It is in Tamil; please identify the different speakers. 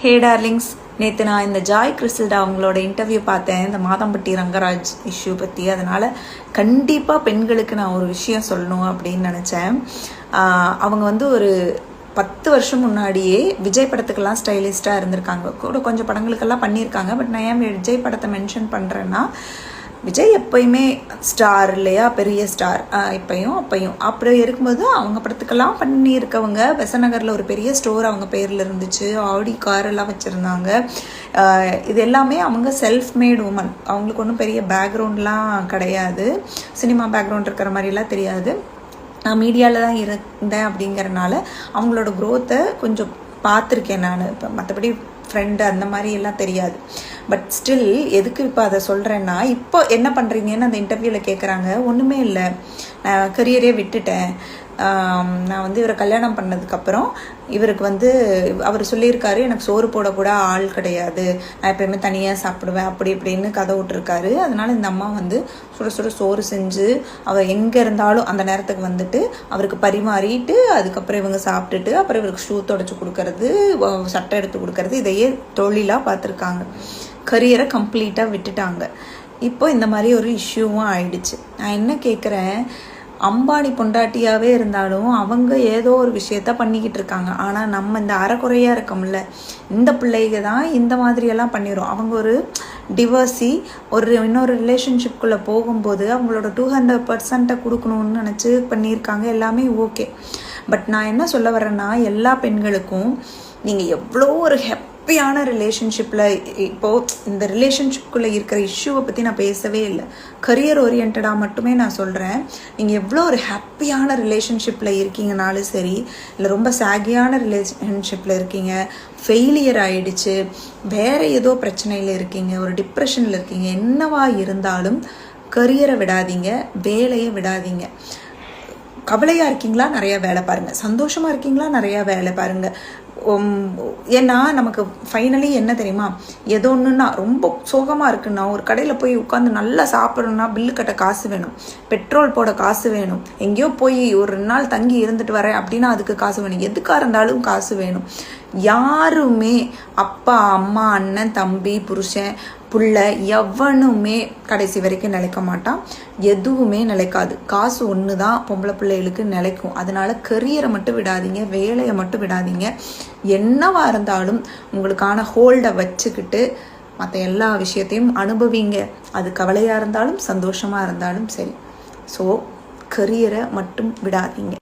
Speaker 1: ஹே டார்லிங்ஸ், நேற்று நான் இந்த ஜாய் கிறிஸ்டல்டா அவங்களோட இன்டர்வியூ பார்த்தேன், இந்த மாதம்பட்டி ரங்கராஜ் இஷ்யூ பற்றி. அதனால் கண்டிப்பாக பெண்களுக்கு நான் ஒரு விஷயம் சொல்லணும் அப்படின்னு நினச்சேன். அவங்க வந்து ஒரு 10 வருஷம் முன்னாடியே விஜய் படத்துக்கெல்லாம் ஸ்டைலிஸ்டாக இருந்திருக்காங்க. கூட கொஞ்சம் படங்களுக்கெல்லாம் பண்ணியிருக்காங்க. பட் நான் ஏன் விஜய் படத்தை மென்ஷன் பண்ணுறேன்னா, விஜய் எப்பயுமே ஸ்டார் இல்லையா, பெரிய ஸ்டார். இப்பயும் அப்படி இருக்கும்போது அவங்க படத்துக்கெல்லாம் பண்ணியிருக்கவங்க. பெசநகரில் ஒரு பெரிய ஸ்டோர் அவங்க பேரில் இருந்துச்சு, ஆடி கார் எல்லாம் வச்சுருந்தாங்க. இது எல்லாமே அவங்க செல்ஃப் மேட் உமன். அவங்களுக்கு ஒன்றும் பெரிய பேக்ரவுண்ட்லாம் கிடையாது, சினிமா பேக்ரவுண்ட் இருக்கிற மாதிரிலாம் தெரியாது. நான் மீடியாவில் தான் இருந்தேன் அப்படிங்கிறனால அவங்களோட க்ரோத்தை கொஞ்சம் பார்த்துருக்கேன் நான். இப்போ மற்றபடி ஃப்ரெண்டு அந்த மாதிரி எல்லாம் தெரியாது. பட் ஸ்டில் எதுக்கு இப்போ அதை சொல்கிறேன்னா, இப்போ என்ன பண்ணுறீங்கன்னு அந்த இன்டர்வியூவில் கேட்குறாங்க. ஒன்றுமே இல்லை, நான் கரியரே விட்டுட்டேன். நான் வந்து இவரை கல்யாணம் பண்ணதுக்கப்புறம் இவருக்கு வந்து அவர் சொல்லியிருக்காரு, எனக்கு சோறு போடக்கூட ஆள் கிடையாது, நான் எப்பயுமே தனியாக சாப்பிடுவேன் அப்படி இப்படின்னு கதை விட்டுருக்காரு. அதனால இந்த அம்மா வந்து சுட சுட சோறு செஞ்சு அவர் எங்கே இருந்தாலும் அந்த நேரத்துக்கு வந்துட்டு அவருக்கு பரிமாறிட்டு, அதுக்கப்புறம் இவங்க சாப்பிட்டுட்டு அப்புறம் இவருக்கு ஷூ தொடச்சி கொடுக்கறது, சட்டை எடுத்து கொடுக்கறது, இதையே தொழிலாக பார்த்துருக்காங்க. கரியரை கம்ப்ளீட்டாக விட்டுட்டாங்க. இப்போ இந்த மாதிரி ஒரு இஷ்யூவும் ஆயிடுச்சு. நான் என்ன கேட்குறேன், அம்பானி பொண்டாட்டியாகவே இருந்தாலும் அவங்க ஏதோ ஒரு விஷயத்த பண்ணிக்கிட்டு இருக்காங்க. ஆனால் நம்ம இந்த அறக்குறையாக இருக்கோம்ல, இந்த பிள்ளைங்க தான் இந்த மாதிரியெல்லாம் பண்ணிடும். அவங்க ஒரு டிவர்ஸி ஒரு இன்னொரு ரிலேஷன்ஷிப்குள்ளே போகும்போது அவங்களோட 200% கொடுக்கணும்னு நினச்சி பண்ணியிருக்காங்க. எல்லாமே ஓகே. பட் நான் என்ன சொல்ல வரேன்னா, எல்லா பெண்களுக்கும் நீங்கள் எவ்வளோ ஒரு ஹாப்பியான ரிலேஷன்ஷிப்பில், இப்போது இந்த ரிலேஷன்ஷிப்குள்ளே இருக்கிற இஷ்யூவை பற்றி நான் பேசவே இல்லை, கரியர் ஓரியன்டாக மட்டுமே நான் சொல்கிறேன். நீங்கள் எவ்வளோ ஒரு ஹாப்பியான ரிலேஷன்ஷிப்பில் இருக்கீங்கனாலும் சரி, இல்லை ரொம்ப சாகியான ரிலேஷன்ஷிப்பில் இருக்கீங்க, ஃபெயிலியர் ஆகிடுச்சு, வேறு ஏதோ பிரச்சனையில் இருக்கீங்க, ஒரு டிப்ரெஷனில் இருக்கீங்க, என்னவா இருந்தாலும் கரியரை விடாதீங்க, வேலையை விடாதீங்க. கவலையாக இருக்கீங்களா, நிறையா வேலை பாருங்கள். சந்தோஷமாக இருக்கீங்களா, நிறையா வேலை பாருங்கள். ஏன்னா நமக்கு ஃபைனலி என்ன தெரியுமா, ஏதோ ஒன்றுன்னா ரொம்ப சோகமாக இருக்குன்னா, ஒரு கடையில் போய் உட்காந்து நல்லா சாப்பிட்றோன்னா பில்லு கட்ட காசு வேணும், பெட்ரோல் போட காசு வேணும், எங்கேயோ போய் ஒரு 2 நாள் தங்கி இருந்துட்டு வரேன் அப்படின்னா அதுக்கு காசு வேணும், எதுக்காக இருந்தாலும் காசு வேணும். யாருமே அப்பா அம்மா அண்ணன் தம்பி புருஷன் புள்ள எவனுமே கடைசி வரைக்கும் நிலைக்க மாட்டான். எதுவுமே நிலைக்காது. காசு ஒன்று தான் பொம்பளை பிள்ளைகளுக்கு நிலைக்கும். அதனால கரியரை மட்டும் விடாதீங்க, வேலையை மட்டும் விடாதீங்க. என்னவா இருந்தாலும் உங்களுக்கான ஹோல்டை வச்சுக்கிட்டு மற்ற எல்லா விஷயத்தையும் அனுபவிங்க. அது கவலையாக இருந்தாலும் சந்தோஷமாக இருந்தாலும் சரி. ஸோ கரியரை மட்டும் விடாதீங்க.